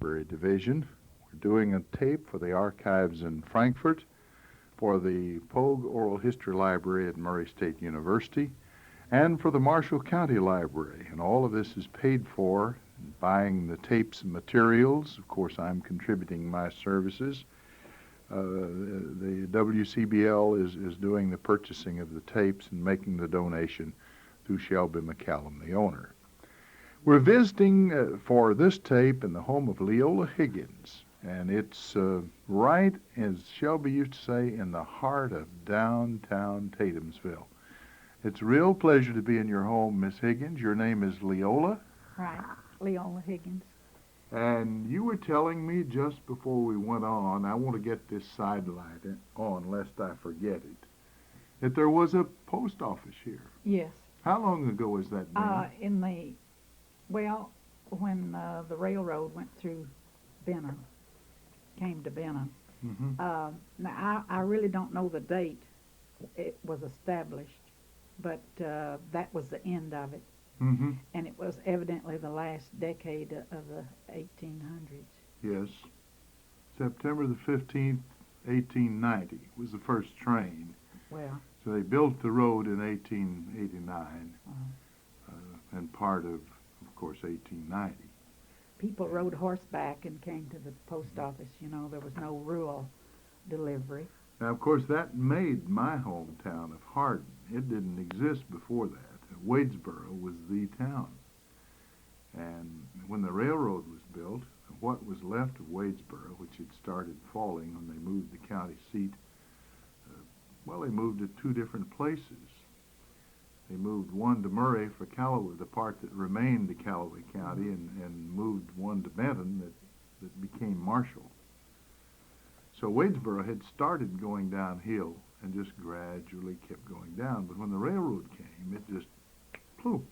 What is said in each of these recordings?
Library Division. We're doing a tape for the archives in Frankfurt, for the Pogue Oral History Library at Murray State University, and for the Marshall County Library. And all of this is paid for buying the tapes and materials. Of course, I'm contributing my services. The WCBL is doing the purchasing of the tapes and making the donation through Shelby McCallum, the owner. We're visiting for this tape in the home of Leola Higgins, and it's right, as Shelby used to say, in the heart of downtown Tatumsville. It's a real pleasure to be in your home, Miss Higgins. Your name is Leola? Right, Leola Higgins. And you were telling me just before we went on, I want to get this sidelight on lest I forget it, that there was a post office here. Yes. How long ago has that been? When the railroad went through Benton, came to Benton. Mm-hmm. Now, I really don't know the date it was established, but that was the end of it. Mm-hmm. And it was evidently the last decade of the 1800s. Yes. September the 15th, 1890 was the first train. Well. So they built the road in 1889 and part of course, 1890. People rode horseback and came to the post office. You know, there was no rural delivery. Now, of course, that made my hometown of Hardin. It didn't exist before that. Wadesboro was the town. And when the railroad was built, what was left of Wadesboro, which had started falling when they moved the county seat, they moved it two different places. They moved one to Murray for Callaway, the part that remained to Callaway County, and moved one to Benton that became Marshall. So Wadesboro had started going downhill and just gradually kept going down. But when the railroad came, it just flew.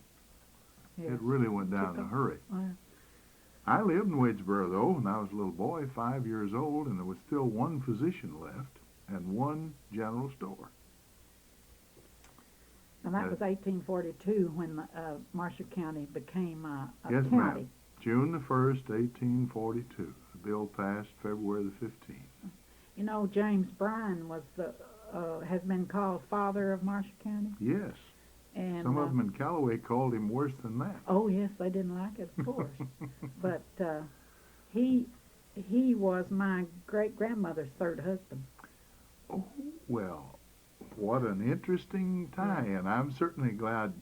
Yes. It really went down in a hurry. Well, I lived in Wadesboro, though, when I was a little boy, 5 years old, and there was still one physician left and one general store. and that was 1842 when Marshall County became a Yes, county. ma'am. June the 1st, 1842. The bill passed February the 15th. You know, James Bryan was has been called father of Marshall County. Yes. And Some of them in Callaway called him worse than that. Oh yes, they didn't like it, of course. But he was my great grandmother's third husband. Oh, well, what an interesting tie, and I'm certainly glad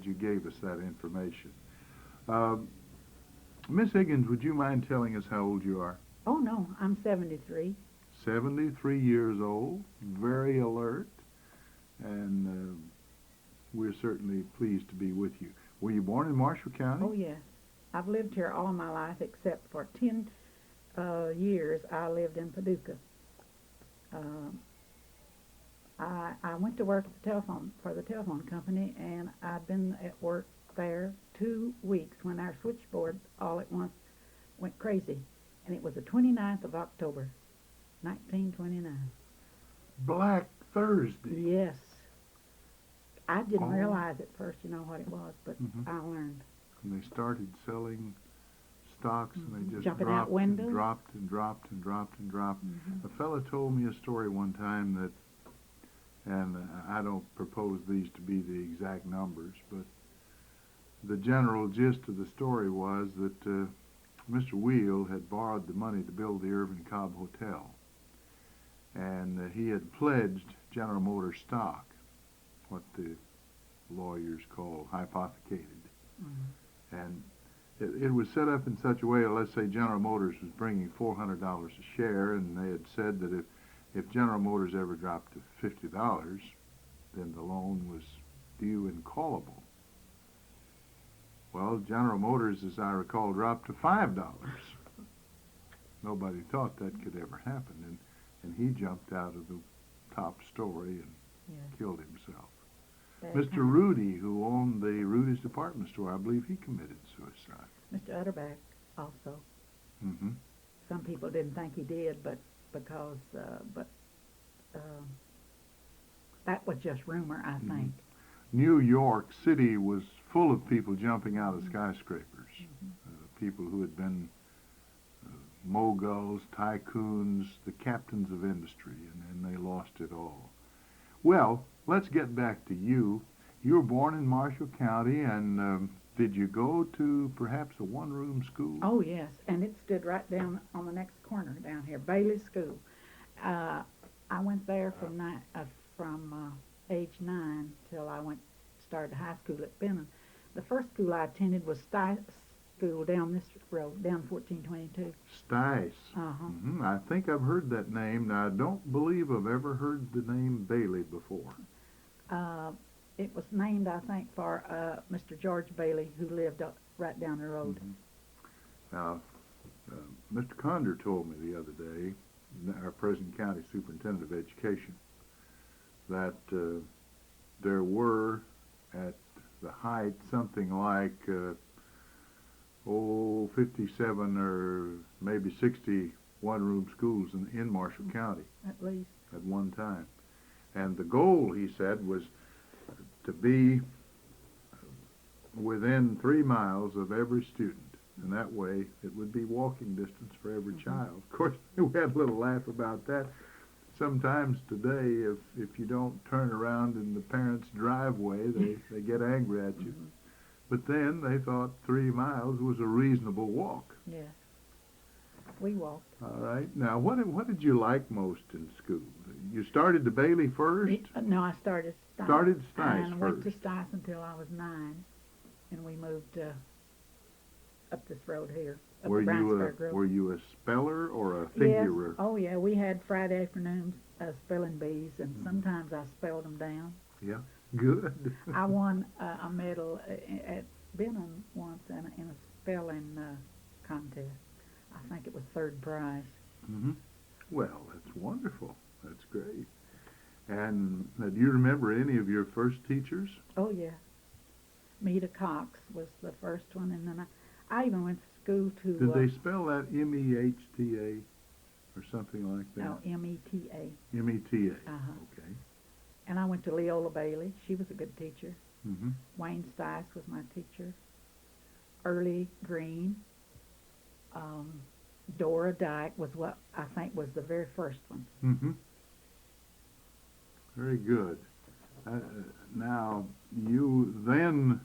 you gave us that information. Miss Higgins, would you mind telling us how old you are? Oh no, I'm 73. 73 years old, very alert, and we're certainly pleased to be with you. Were you born in Marshall County? Oh yes, I've lived here all my life except for 10 years I lived in Paducah. I went to work at for the telephone company, and I'd been at work there 2 weeks when our switchboard all at once went crazy, and it was the 29th of October, 1929. Black Thursday. Yes. I didn't realize at first, what it was, but I learned. And they started selling stocks, and they just Jumping dropped out windows. and dropped and dropped and dropped and dropped. A fellow told me a story one time that, and I don't propose these to be the exact numbers, but the general gist of the story was that Mr. Wheel had borrowed the money to build the Irvin Cobb Hotel, and he had pledged General Motors stock, what the lawyers call hypothecated. And it was set up in such a way, let's say General Motors was bringing $400 a share, and they had said that if General Motors ever dropped to $50, then the loan was due and callable. Well, General Motors, as I recall, dropped to $5. Nobody thought that could ever happen, and he jumped out of the top story and killed himself. Mr. Rudy, who owned the Rudy's department store, I believe he committed suicide. Mr. Utterback also. Mm-hmm. Some people didn't think he did, but that was just rumor, I think. New York City was full of people jumping out of skyscrapers, people who had been moguls, tycoons, the captains of industry, and then they lost it all. Well, let's get back to you. You were born in Marshall County, and did you go to perhaps a one-room school? Oh, yes, and it stood right down on the next corner down here, Bailey School. I went there from age 9 till I started high school at Benton. The first school I attended was Stice School down this road, down 1422. Stice. Uh-huh. I think I've heard that name. Now, I don't believe I've ever heard the name Bailey before. It was named, I think, for Mr. George Bailey, who lived right down the road. Now, Mr. Condor told me the other day, our present county superintendent of education, that there were at the height something like 57 or maybe 60 one-room schools in Marshall County At least. at one time. And the goal, he said, was to be within 3 miles of every student. And that way it would be walking distance for every child. Of course, we had a little laugh about that. Sometimes today, if you don't turn around in the parents' driveway, they get angry at you. But then they thought 3 miles was a reasonable walk. Yes. We walked. All right. Now, what did you like most in school? You started the Bailey first? No, I started Stice. Started Stice and first. went to Stice until I was 9, and we moved up this road here, up Were the Brownsburg Road. you a speller or a Yes. figurer? Oh, yeah. We had Friday afternoons spelling bees, and sometimes I spelled them down. Yeah. Good. I won a medal at Benton once in a spelling contest. I think it was 3rd prize. Well, that's wonderful. That's great. And do you remember any of your first teachers? Oh, yeah. Meta Cox was the first one, and then I even went to school to... Did they spell that M-E-H-T-A or something like that? No, M-E-T-A. M-E-T-A. Uh-huh. Okay. And I went to Leola Bailey. She was a good teacher. Mm-hmm. Wayne Stice was my teacher. Early Green. Dora Dyke was what I think was the very first one. Mm-hmm. Very good. Now, you then,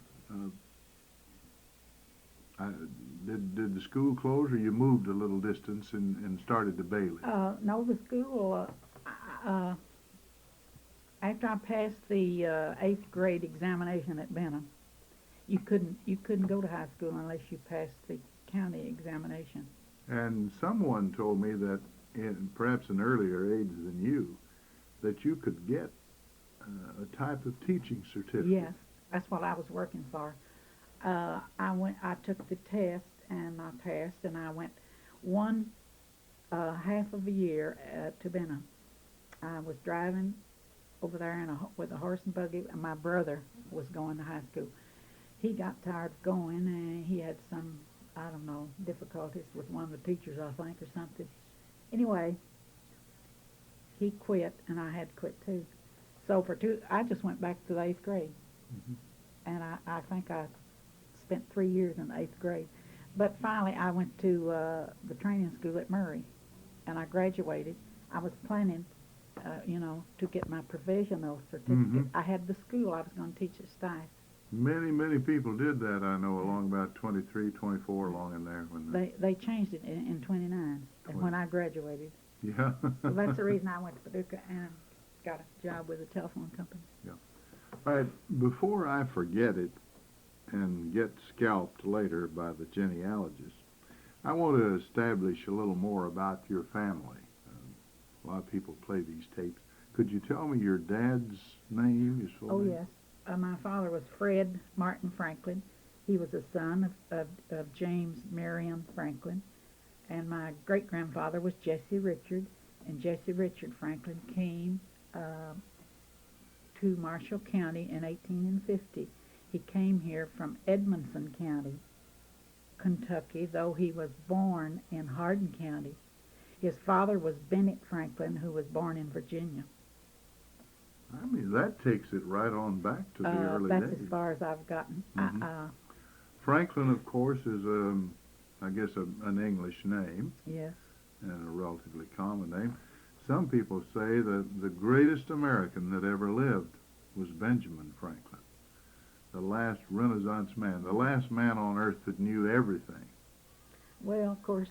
did the school close, or you moved a little distance and started the Bailey? No, the school, after I passed the 8th grade examination at Benton, you couldn't go to high school unless you passed the county examination. And someone told me that in perhaps an earlier age than you, that you could get a type of teaching certificate. Yes, that's what I was working for. I took the test and I passed, and I went one half of a year to Benton. I was driving over there with a horse and buggy, and my brother was going to high school. He got tired of going, and he had some, I don't know, difficulties with one of the teachers, I think, or something. Anyway, he quit, and I had to quit too. So I just went back to the 8th grade. And I think I spent 3 years in the 8th grade. But finally, I went to the training school at Murray, and I graduated. I was planning, to get my provisional certificate. I had the school I was going to teach at Stice. Many people did that, I know, along about 23, 24, along in there. When They changed it in 29, and when I graduated. Yeah. So that's the reason I went to Paducah and got a job with a telephone company. Yeah. All right, before I forget it and get scalped later by the genealogists, I want to establish a little more about your family. A lot of people play these tapes. Could you tell me your dad's name, his full name? Yes. My father was Fred Martin Franklin. He was a son of James Marion Franklin. And my great-grandfather was Jesse Richard. And Jesse Richard Franklin came to Marshall County in 1850. He came here from Edmonson County, Kentucky, though he was born in Hardin County. His father was Bennett Franklin, who was born in Virginia. I mean, that takes it right on back to the early That's days. as far as I've gotten. Franklin, of course, is I guess, an English name Yes. and a relatively common name. Some people say that the greatest American that ever lived was Benjamin Franklin, the last Renaissance man, the last man on earth that knew everything. Well, of course,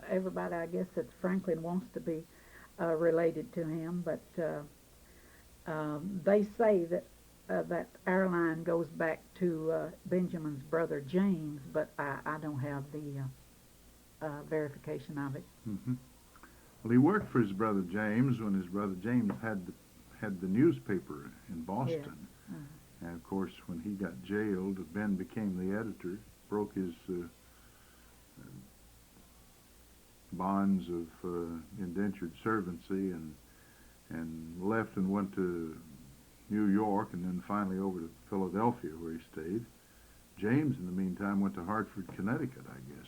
everybody, I guess, that Franklin wants to be related to him, but they say that that our line goes back to Benjamin's brother James, but I don't have the verification of it. Hmm. Well, he worked for his brother James when his brother James had the newspaper in Boston. Yeah. Uh-huh. And of course, when he got jailed, Ben became the editor, broke his bonds of indentured servancy, and left and went to New York, and then finally over to Philadelphia, where he stayed. James, in the meantime, went to Hartford, Connecticut, I guess,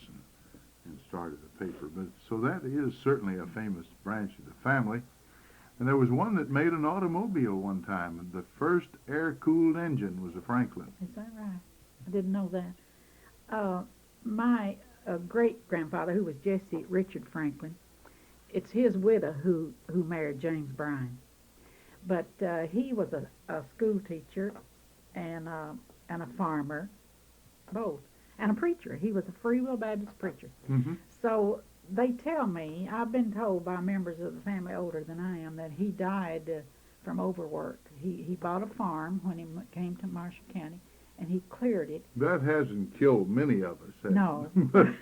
and started a paper. But so that is certainly a famous branch of the family. And there was one that made an automobile one time, and the first air-cooled engine was a Franklin. Is that right? I didn't know that. My great-grandfather, who was Jesse Richard Franklin, it's his widow who married James Bryan. But he was a school teacher and a farmer, both, and a preacher. He was a Free Will Baptist preacher. Mm-hmm. So they tell me, I've been told by members of the family older than I am, that he died from overwork. He bought a farm when he came to Marshall County, and he cleared it. That hasn't killed many of us, has No. it?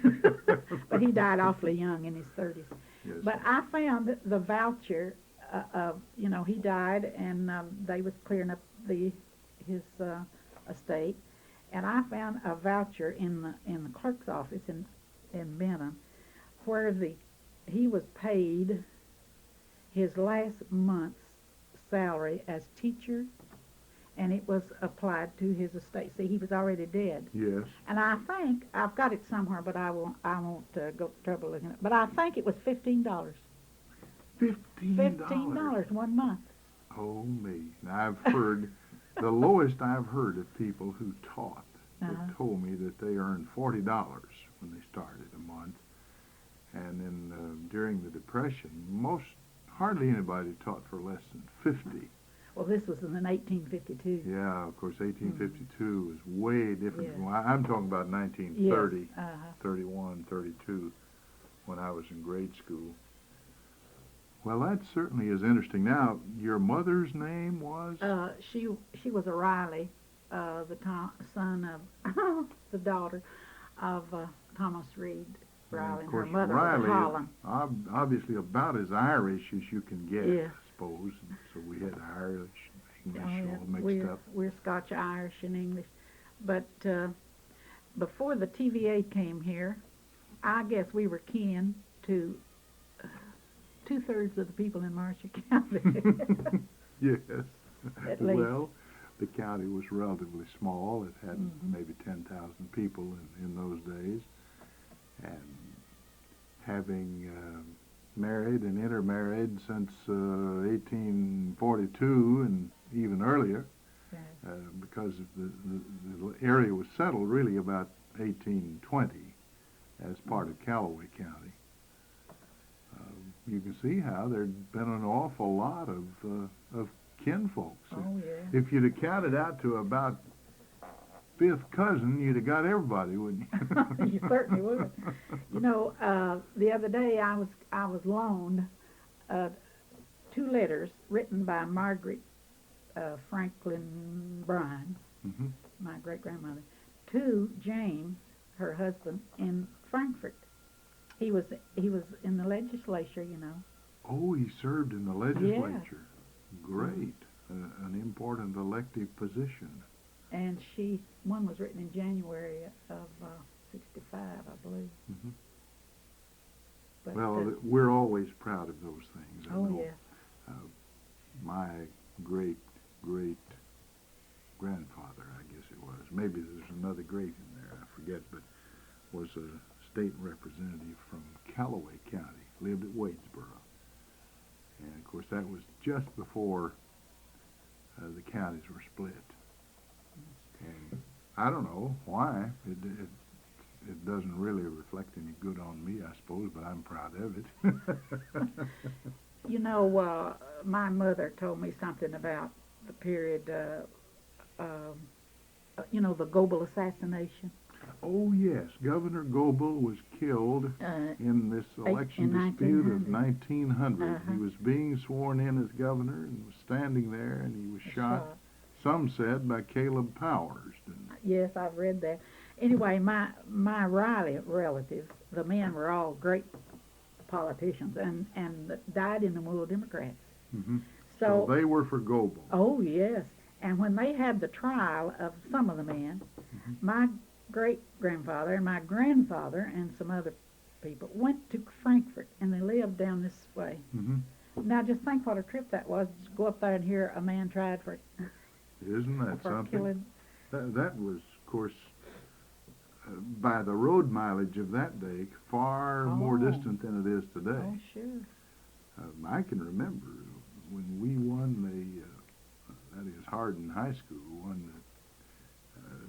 But he died awfully young, in his 30s. Yes. But I found the voucher of, he died, and they was clearing up his estate, and I found a voucher in the clerk's office in Benton, where he was paid his last month's salary as teacher, and it was applied to his estate. See, he was already dead. Yes. And I think I've got it somewhere, but I won't go to trouble looking at it. But I think it was $15. $15 1 month. Oh me! Now, I've heard the lowest I've heard of people who taught that told me that they earned $40 when they started a month, and then during the Depression, hardly anybody taught for less than 50. Well, this was in 1852. Yeah, of course, 1852 was way different. Yeah. From, I'm talking about 1930, Yes. 31, 32, when I was in grade school. Well, that certainly is interesting. Now, your mother's name was? She was a Riley, the son of the daughter of Thomas Reed Riley. Of course, her mother Riley was Holland. is obviously about as Irish as you can get, Yeah. I suppose. So we had Irish, English, Yeah, all mixed up. We're Scotch, Irish, and English. But before the TVA came here, I guess we were kin to 2/3 of the people in Marshall County. Yes. At least. Well, the county was relatively small. It had maybe 10,000 people in those days. And having married and intermarried since 1842 and even earlier, because the area was settled really about 1820 as part of Callaway County. You can see how there'd been an awful lot of kinfolks. Oh, yeah. If you'd have counted out to about fifth cousin, you'd have got everybody, wouldn't you? You certainly would. The other day I was loaned 2 letters written by Margaret Franklin Bryan, my great-grandmother, to James, her husband, in Frankfort. He was in the legislature, Oh, he served in the legislature. Yeah. Great. An important elective position. And one was written in January of 65, I believe. Mm-hmm. But, well, we're always proud of those things. I know, yeah. My great grandfather, I guess it was. Maybe there's another great in there, I forget, but was a state representative from Callaway County, lived at Wadesboro. And of course that was just before the counties were split. And I don't know why. It doesn't really reflect any good on me, I suppose, but I'm proud of it. You know, my mother told me something about the period, you know, the Goebel assassination. Oh, yes. Governor Goebel was killed in this election dispute of 1900. He was being sworn in as governor and was standing there, and he was shot. Some said by Caleb Powers. Yes, I've read that. Anyway, my Riley relatives, the men were all great politicians and died in the Wool Democrats. Mm-hmm. So they were for Goebel. Oh, yes. And when they had the trial of some of the men, my great-grandfather and my grandfather and some other people went to Frankfurt, and they lived down this way. Mm-hmm. Now, just think what a trip that was, to go up there and hear a man tried for Isn't that something? killing. That was, of course, by the road mileage of that day, far more distant than it is today. Oh, sure. I can remember when we won that is Hardin High School, won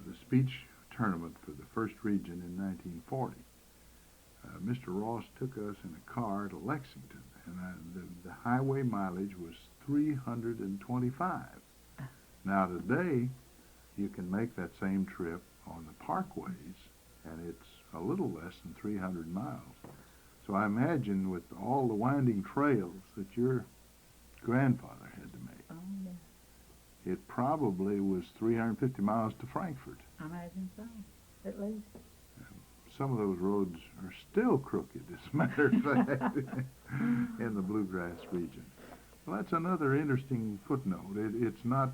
the speech tournament for the first region in 1940. Mr. Ross took us in a car to Lexington, and the highway mileage was 325. Now today, you can make that same trip on the parkways, and it's a little less than 300 miles. So I imagine with all the winding trails that your grandfather had to make, Oh, yeah. it probably was 350 miles to Frankfurt. I imagine so, at least. Some of those roads are still crooked, as a matter of fact, in the Bluegrass region. Well, that's another interesting footnote. It's not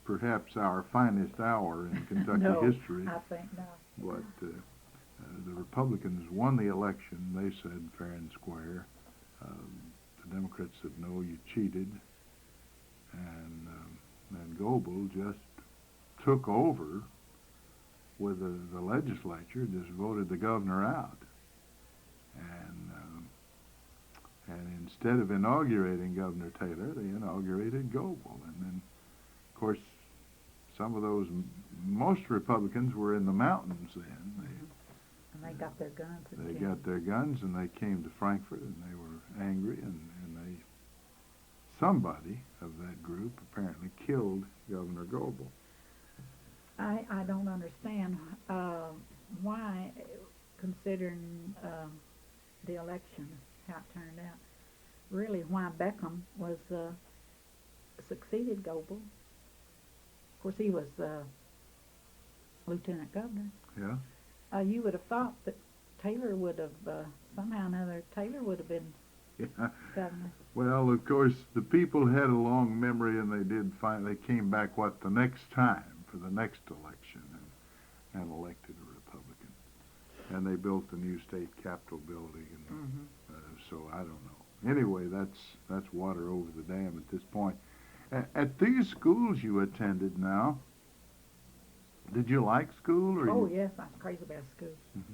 perhaps our finest hour in Kentucky history. I think not. But the Republicans won the election, they said, fair and square. The Democrats said, no, you cheated. And Goebel just took over with the legislature, just voted the governor out. And instead of inaugurating Governor Taylor, they inaugurated Goebel. And then, of course, some of those, most Republicans were in the mountains then. And they got their guns. They got their guns, and they came to Frankfurt, and they were angry, and somebody of that group apparently killed Governor Goebel. I don't understand why, considering the election, how it turned out, really why Beckham was succeeded Goebel. Of course, he was lieutenant governor. Yeah. You would have thought that Taylor would have, somehow or another, Taylor would have been governor. Well, of course, the people had a long memory, and they came back, the next time for the next election and elected a Republican. And they built the new state capitol building, and so I don't know. Anyway, that's water over the dam at this point. At these schools you attended now, did you like school? Or Yes, I was crazy about school. Mm-hmm.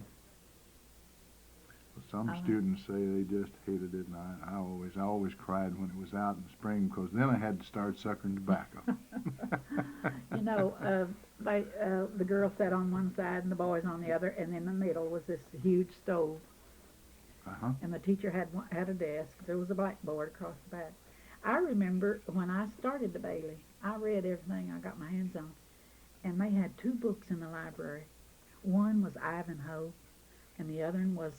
Well, some students say they just hated it, and I always cried when it was out in the spring, because then I had to start sucking tobacco. You know, the girls sat on one side and the boys on the other, and in the middle was this huge stove. And the teacher had a desk. There was a blackboard across the back. I remember when I started the Bailey, I read everything I got my hands on, and they had two books in the library. One was Ivanhoe, and the other one was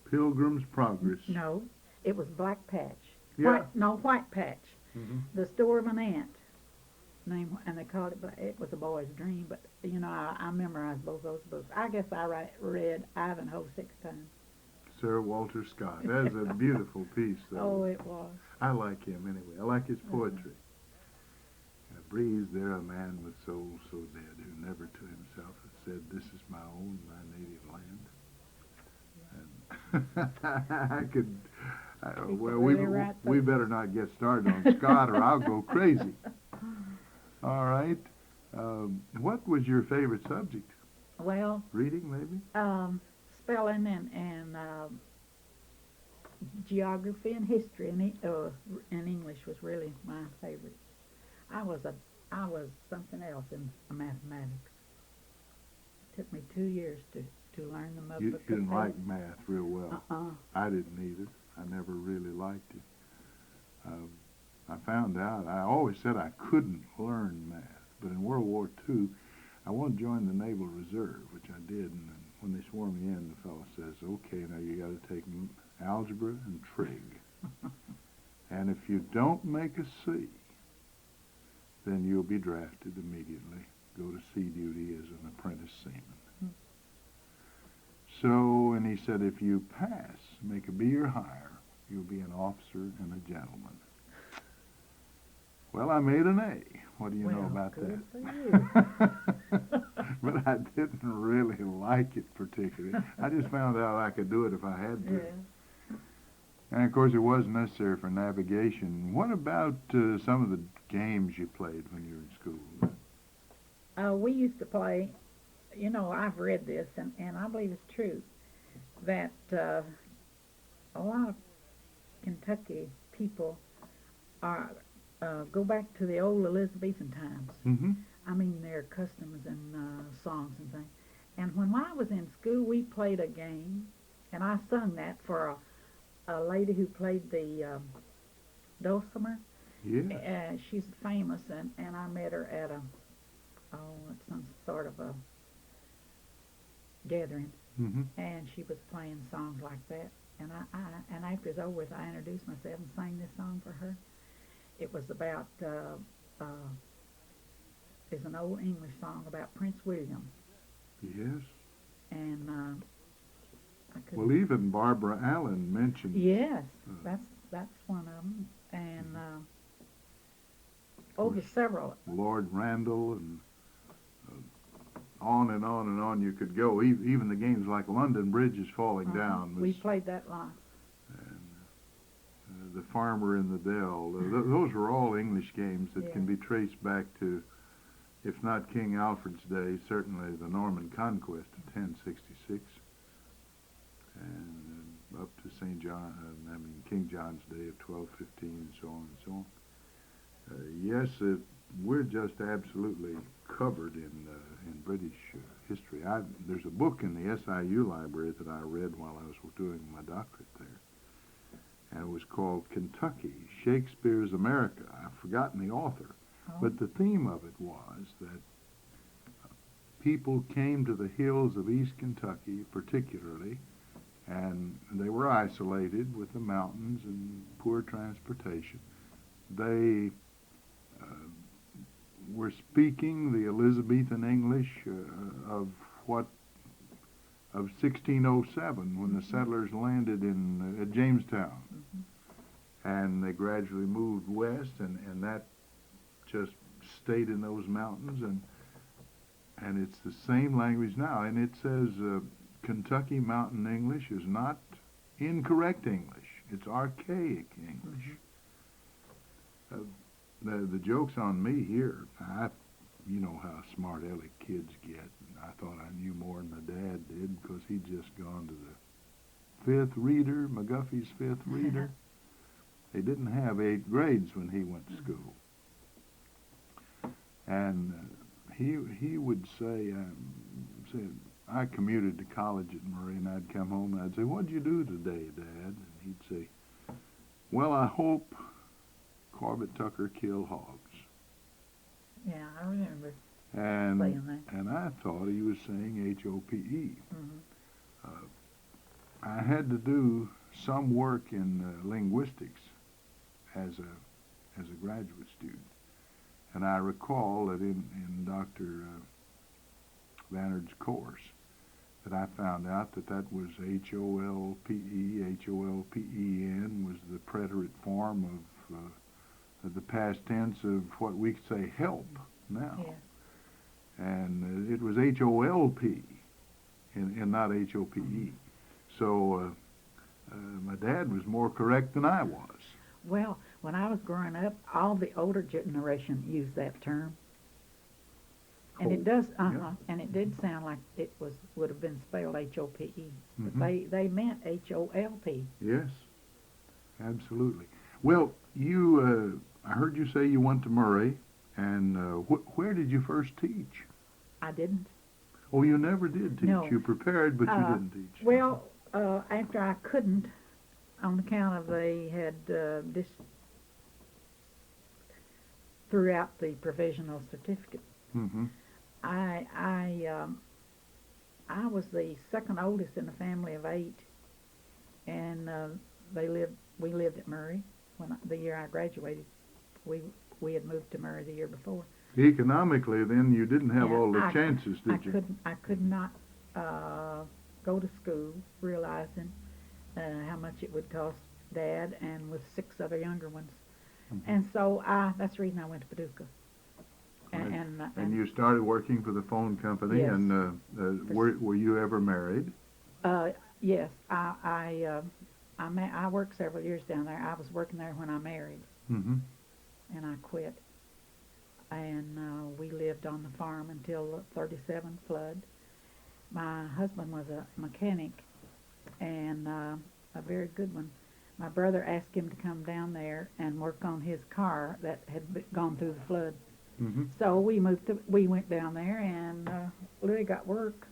Pilgrim's Progress. No, it was Black Patch. Yeah. White Patch. Mm-hmm. The Store of an Aunt. And they called it. It was a boy's dream. But you know, I memorized both those books. I guess I read Ivanhoe 6 times. Sir Walter Scott. That is a beautiful piece, though. Oh, it was. I like him anyway. I like his poetry. Breathes there a man with soul so dead, who never to himself had said, "This is my own, my native land." And I could. Well, we better not get started on Scott, or I'll go crazy. All right. What was your favorite subject? Well, reading, maybe. Spelling and geography and history and English was really my favorite. I was something else in mathematics. It took me 2 years to to learn them up. You didn't like math real well. Uh-uh. I didn't either. I never really liked it. I found out, I always said I couldn't learn math, but in World War II, I wanted to join the Naval Reserve, which I did, and when they swore me in, the fellow says, okay, now you got to take algebra and trig. And if you don't make a C, then you'll be drafted immediately, go to sea duty as an apprentice seaman. So, and he said, if you pass, make a B or higher, you'll be an officer and a gentleman. Well, I made an A. What do you know about good that? For you. But I didn't really like it particularly. I just found out I could do it if I had to. Yeah. And of course, it was necessary for navigation. What about some of the games you played when you were in school? We used to play, you know, I've read this, and I believe it's true, that a lot of Kentucky people go back to the old Elizabethan times. Mm-hmm. I mean, their customs and songs and things. And when I was in school, we played a game, and I sung that for a lady who played the dulcimer. Yeah. She's famous, and I met her at some sort of a gathering, Mm-hmm. and she was playing songs like that. And and after it was over with, I introduced myself and sang this song for her. It was about it's an old English song about Prince William. Yes. And I couldn't. Well, even Barbara Allen mentioned. Yes, that's one of them. And over several. Lord Randall and on and on and on you could go. Even the games like London Bridge is Falling Down. We played that lot. And The Farmer in the Dell. Those were all English games that can be traced back to, if not King Alfred's day, certainly the Norman Conquest of 1066, and up to King John's day of 1215, and so on and so on. Yes, we're just absolutely covered in British history. There's a book in the SIU library that I read while I was doing my doctorate there, and it was called Kentucky, Shakespeare's America. I've forgotten the author. But the theme of it was that people came to the hills of East Kentucky particularly, and they were isolated with the mountains and poor transportation. They were speaking the Elizabethan English of 1607 when the settlers landed at Jamestown. Mm-hmm. And they gradually moved west, and that just stayed in those mountains, and it's the same language now. And it says Kentucky Mountain English is not incorrect English; it's archaic English. The joke's on me here. You know how smart aleck kids get. And I thought I knew more than my dad did because he'd just gone to the fifth reader, McGuffey's fifth reader. They didn't have 8 grades when he went to school. And he would say, I commuted to college at Murray, and I'd come home and I'd say, "What'd you do today, Dad?" And he'd say, "Well, I hope Corbett Tucker killed hogs." Yeah, I remember and saying that. And I thought he was saying HOPE. Mm-hmm. I had to do some work in linguistics as a graduate student. And I recall that in Dr. Vannard's course that I found out that was HOLPE, HOLPEN was the preterite form of the past tense of what we say help now. Yeah. And it was HOLP and not HOPE. Mm-hmm. So my dad was more correct than I was. Well, when I was growing up, all the older generation used that term. And it does, yeah. And it did sound like it would have been spelled HOPE, but Mm-hmm. they meant HOLP. Yes, absolutely. Well, you, I heard you say you went to Murray, and where did you first teach? I didn't. Oh, you never did teach. No. You prepared, but you didn't teach. Well, after I couldn't, on account of they had threw out the provisional certificate. Mm-hmm. I was the second oldest in a family of 8, and we lived at Murray the year I graduated. We had moved to Murray the year before. Economically, then, you didn't have all the chances, did you? I could not go to school, realizing how much it would cost Dad and with 6 other younger ones. Mm-hmm. And so that's the reason I went to Paducah. Right. And you started working for the phone company. Yes. And were you ever married? Yes, I worked several years down there. I was working there when I married, Mm-hmm. and I quit. And we lived on the farm until the 37 flood. My husband was a mechanic, and a very good one. My brother asked him to come down there and work on his car that had gone through the flood. Mm-hmm. So we went down there, and Louis got work,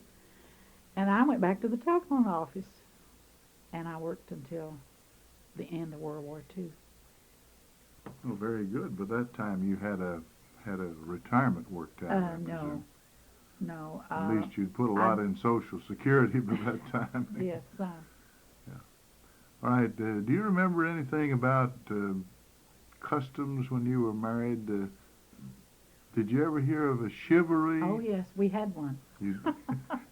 and I went back to the telephone office, and I worked until the end of World War II. Oh, very good. By that time, you had a retirement worked out. I presume. No. At least you'd put a lot in Social Security by that time. Yes. Yeah. All right. Do you remember anything about customs when you were married? Did you ever hear of a chivalry? Oh, yes, we had one.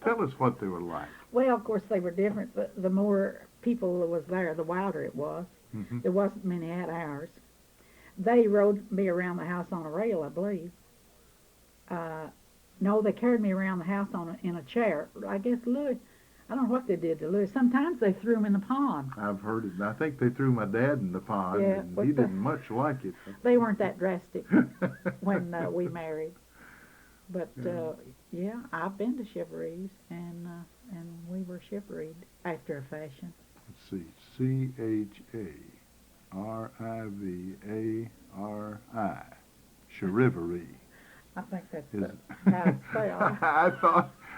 Tell us what they were like. Well, of course, they were different, but the more people that was there, the wilder it was. Mm-hmm. There wasn't many at ours. They rode me around the house on a rail, I believe. No, they carried me around the house in a chair. I guess Louis, I don't know what they did to Louis. Sometimes they threw him in the pond. I've heard it. I think they threw my dad in the pond, Yeah, and he didn't much like it. They weren't that drastic when we married. But, yeah, I've been to chivalries, and we were chivalried after a fashion. Let's see. C-H-A-R-I-V-A-R-I. Chivalry. I think that's how it's spelled.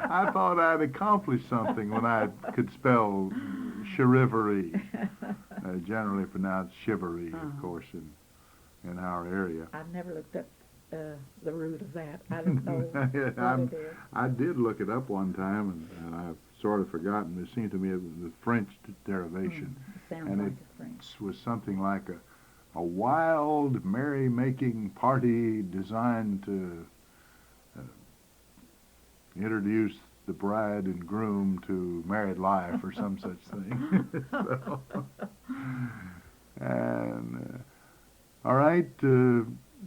I thought I'd accomplished something when I could spell chivalry. Generally pronounced chivalry, of course, in our area. I've never looked up the root of that. I don't know what it is. I did look it up one time, and I've sort of forgotten. It seemed to me it was the French derivation. It sounds and like it a French. was something like a wild merry-making party designed to introduce the bride and groom to married life or some such thing. All right,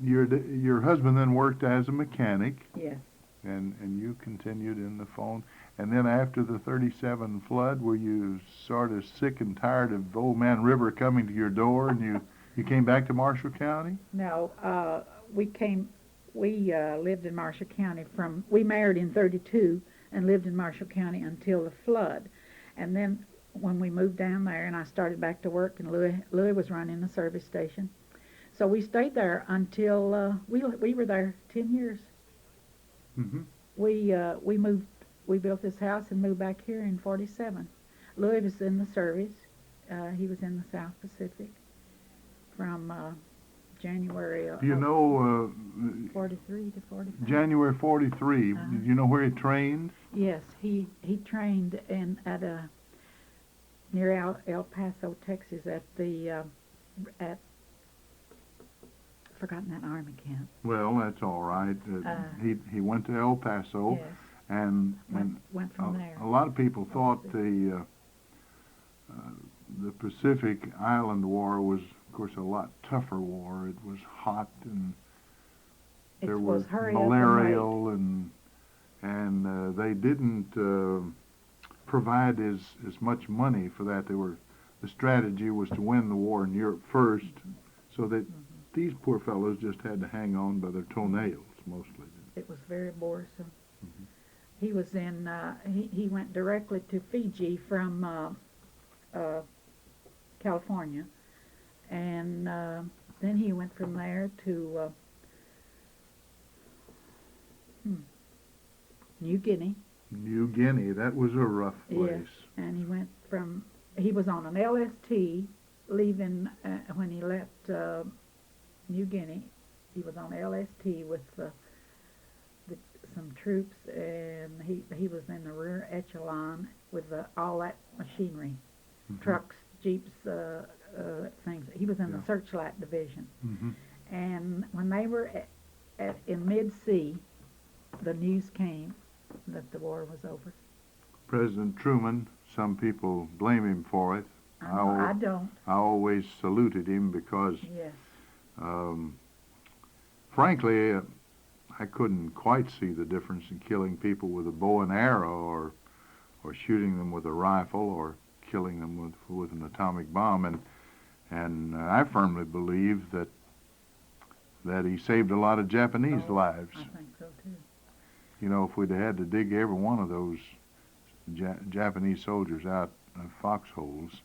your husband then worked as a mechanic. Yes. And you continued in the phone. And then after the 37 flood, were you sort of sick and tired of Old Man River coming to your door, and you came back to Marshall County? No, we lived in Marshall County we married in 32 and lived in Marshall County until the flood. And then when we moved down there and I started back to work, and Louis was running the service station. So we stayed there until we were there 10 years. Mm-hmm. We built this house and moved back here in 47. Louis was in the service. He was in the South Pacific from January 43 to 45. January 43. Did you know where he trained? Yes, he trained near El Paso, Texas, at forgotten that army camp. Well, that's all right. He went to El Paso. Yes. And went from there. A lot of people thought the Pacific Island War was, of course, a lot tougher war. It was hot, and there was malarial, and they didn't provide as much money for that. The strategy was to win the war in Europe first, so that these poor fellows just had to hang on by their toenails mostly. It was very boresome. Mm-hmm. He was in. He went directly to Fiji from California, and then he went from there to New Guinea, New Guinea, that was a rough place. Yes, and he was on an LST leaving, when he left New Guinea. He was on LST with some troops, and he was in the rear echelon with all that machinery, trucks, jeeps, things. He was in the Searchlight Division. And when they were in mid-sea, the news came that the war was over. President Truman, some people blame him for it. I don't. I always saluted him because, Yes. frankly, I couldn't quite see the difference in killing people with a bow and arrow or shooting them with a rifle or killing them with an atomic bomb. And I firmly believe that he saved a lot of Japanese lives. I think so, too. You know, if we'd had to dig every one of those Japanese soldiers out of foxholes,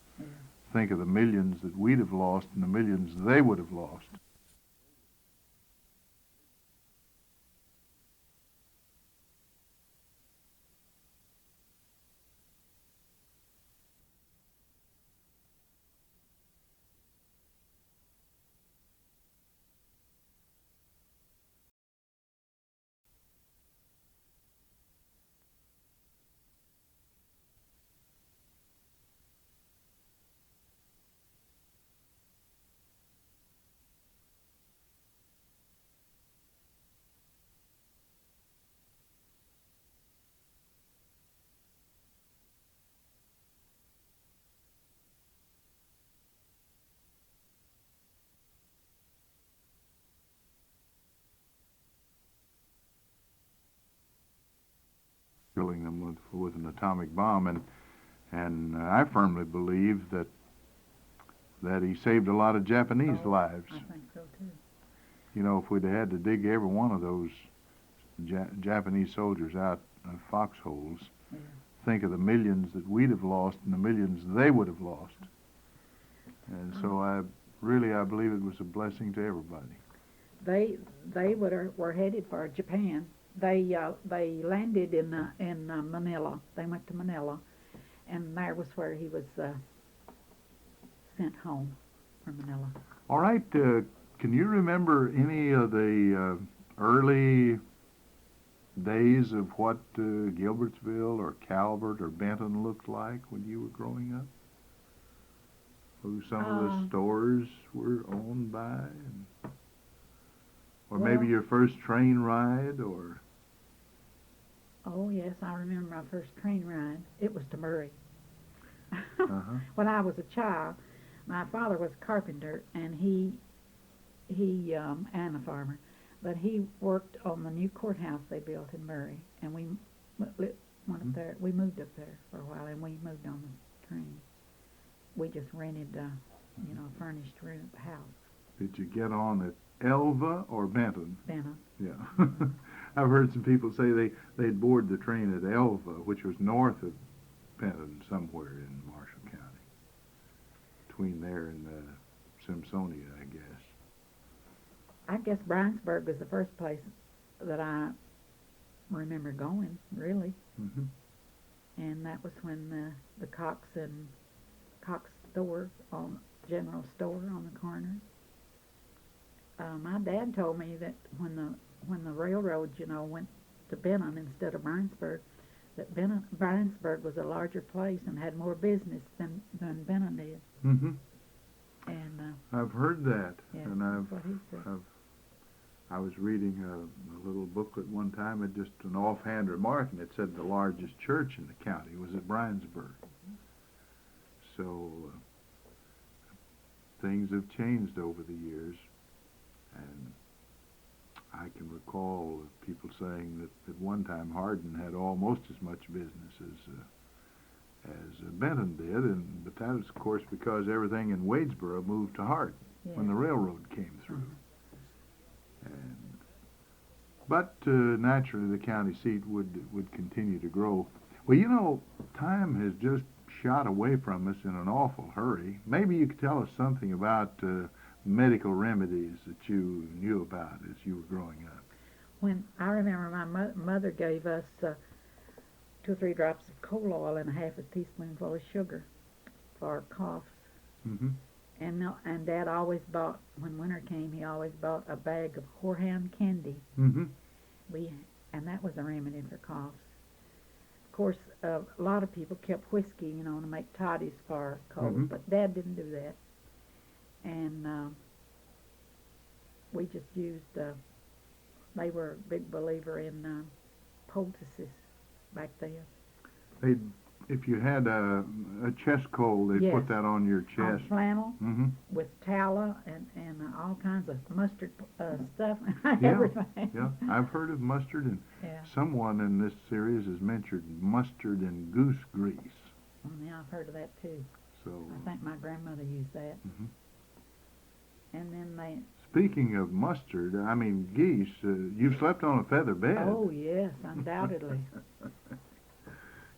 think of the millions that we'd have lost and the millions they would have lost. Killing them with an atomic bomb, and I firmly believe that he saved a lot of Japanese lives. I think so, too. You know, if we'd had to dig every one of those Japanese soldiers out of foxholes, think of the millions that we'd have lost and the millions they would have lost. And so I believe it was a blessing to everybody. They were headed for Japan. They landed in Manila. They went to Manila, and there was where he was sent home from Manila. All right. Can you remember any of the early days of what Gilbertsville or Calvert or Benton looked like when you were growing up? Who some of the stores were owned by? Or maybe your first train ride, or? Oh, yes, I remember my first train ride. It was to Murray. Uh-huh. When I was a child, my father was a carpenter, and he and a farmer, but he worked on the new courthouse they built in Murray, and we went up there. We moved up there for a while, and we moved on the train. We just rented, a furnished room house. Did you get on at Elva or Benton? Benton. Yeah. I've heard some people say they'd board the train at Elva, which was north of Benton, somewhere in Marshall County. Between there and Simpsonia, I guess. I guess Bryansburg was the first place that I remember going, really. Mm-hmm. And that was when the Cox store, general store on the corner. My dad told me that when the railroad, went to Benton instead of Bryansburg, that Bryansburg was a larger place and had more business than Benton did. Mm-hmm. And I've heard that, yes, and that's what he said. I was reading a little booklet one time, and just an offhand remark, and it said the largest church in the county was at Bryansburg. So things have changed over the years, and I can recall people saying that at one time Hardin had almost as much business as Benton did, but that was, of course, because everything in Wadesboro moved to Hardin when the railroad came through. But naturally, the county seat would continue to grow. Well, time has just shot away from us in an awful hurry. Maybe you could tell us something about medical remedies that you knew about as you were growing up. When I remember my mother gave us 2 or 3 drops of coal oil and a half a teaspoonful of sugar for coughs. Mm-hmm. And Dad always bought, when winter came, he always bought a bag of horehound candy. Mm-hmm. And that was a remedy for coughs. Of course, a lot of people kept whiskey, you know, to make toddies for colds, Mm-hmm. but Dad didn't do that. And we just used, they were a big believer in poultices back then. If you had a chest cold, they'd Yes. put that on your On chest. flannel Mm-hmm. with tallow and all kinds of mustard stuff, Yeah, everything. yeah. I've heard of mustard, and Yeah. someone in this series has mentioned mustard and goose grease. Yeah, I've heard of that too. So, I think my grandmother used that. Mhm. And then they, speaking of mustard, I mean geese, you've slept on a feather bed. oh yes, undoubtedly.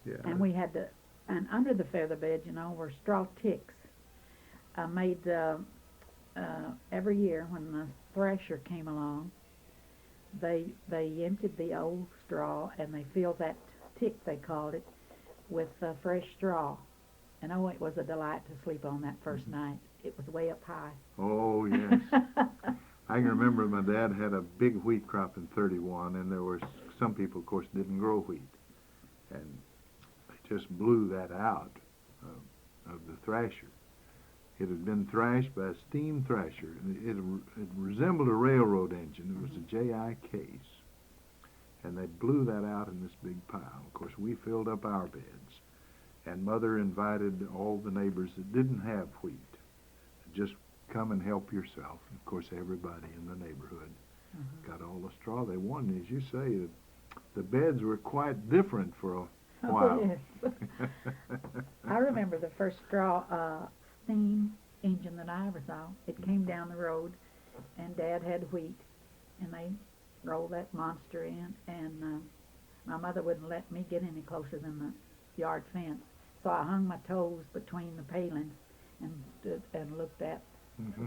Yeah. And we had to, and under the feather bed, you know, were straw ticks. I made, every year when the thrasher came along, they emptied the old straw and they filled that tick, they called it, with fresh straw. And oh, it was a delight to sleep on that first night. It was way up high. Oh, yes. I can remember my dad had a big wheat crop in 31, and there were some people, of course, didn't grow wheat. And they just blew that out of the thrasher. It had been thrashed by a steam thrasher. It resembled a railroad engine. It was a J.I. case. And they blew that out in this big pile. Of course, we filled up our beds. And Mother invited all the neighbors that didn't have wheat to just come and help yourself. And of course, everybody in the neighborhood got all the straw they wanted. As you say, the beds were quite different for a while. Oh, yes. I remember the first straw steam engine that I ever saw. It came down the road, and Dad had wheat, and they rolled that monster in, and my mother wouldn't let me get any closer than the yard fence. So I hung my toes between the palings and stood and looked at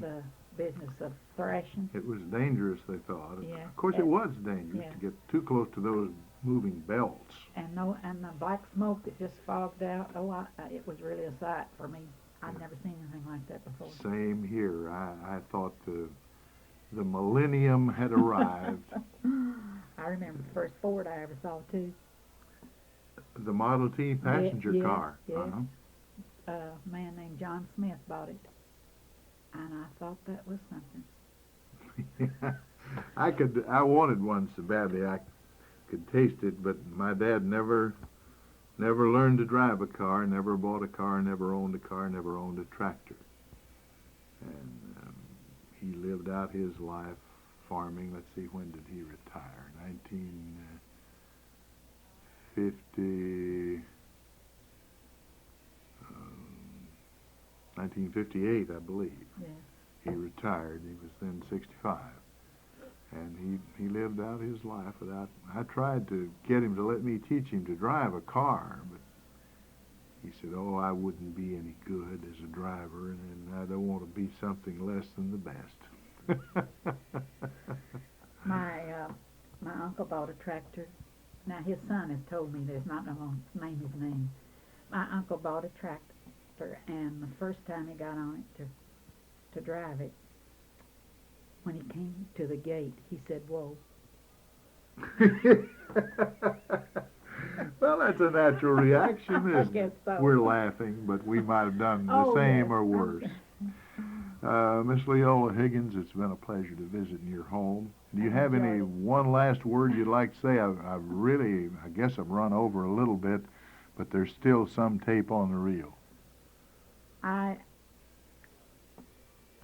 the business of thrashing. It was dangerous, they thought. Yeah. Of course, it was dangerous Yeah. to get too close to those moving belts. And the black smoke that just fogged out. Oh, it was really a sight for me. I'd never seen anything like that before. Same here. I thought the millennium had arrived. I remember the first Ford I ever saw too. The Model T passenger yes, car. yes. Uh-huh. A man named John Smith bought it, and I thought that was something. I wanted one so badly I could taste it, but my dad never learned to drive a car, never bought a car, never owned a car, never owned a tractor. And he lived out his life farming. Let's see, when did he retire? 1958, I believe. Yeah. He retired. He was then 65. And he lived out his life without... I tried to get him to let me teach him to drive a car, but he said, oh, I wouldn't be any good as a driver, and I don't want to be something less than the best. My uncle bought a tractor. Now his son has told me there's not no one to name his name. My uncle bought a tractor, and the first time he got on it to drive it, when he came to the gate, he said, whoa. Well, that's a natural reaction. I guess so. We're laughing, but we might have done the same yes. or worse. Miss Leola Higgins, it's been a pleasure to visit in your home. Do you have any one last word you'd like to say? I've really, I guess I've run over a little bit, but there's still some tape on the reel.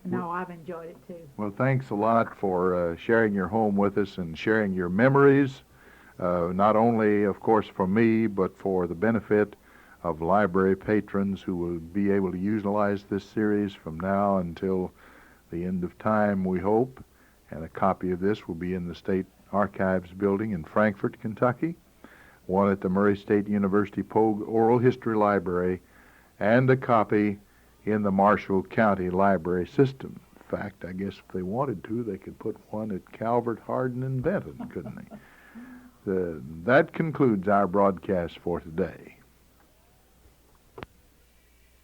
No, I've enjoyed it too. Well, thanks a lot for sharing your home with us and sharing your memories, not only, of course, for me, but for the benefit of library patrons who will be able to utilize this series from now until the end of time, we hope. And a copy of this will be in the State Archives building in Frankfort, Kentucky, one at the Murray State University Pogue Oral History Library, and a copy in the Marshall County Library System. In fact, I guess if they wanted to, they could put one at Calvert, Hardin, and Benton, couldn't they? That concludes our broadcast for today.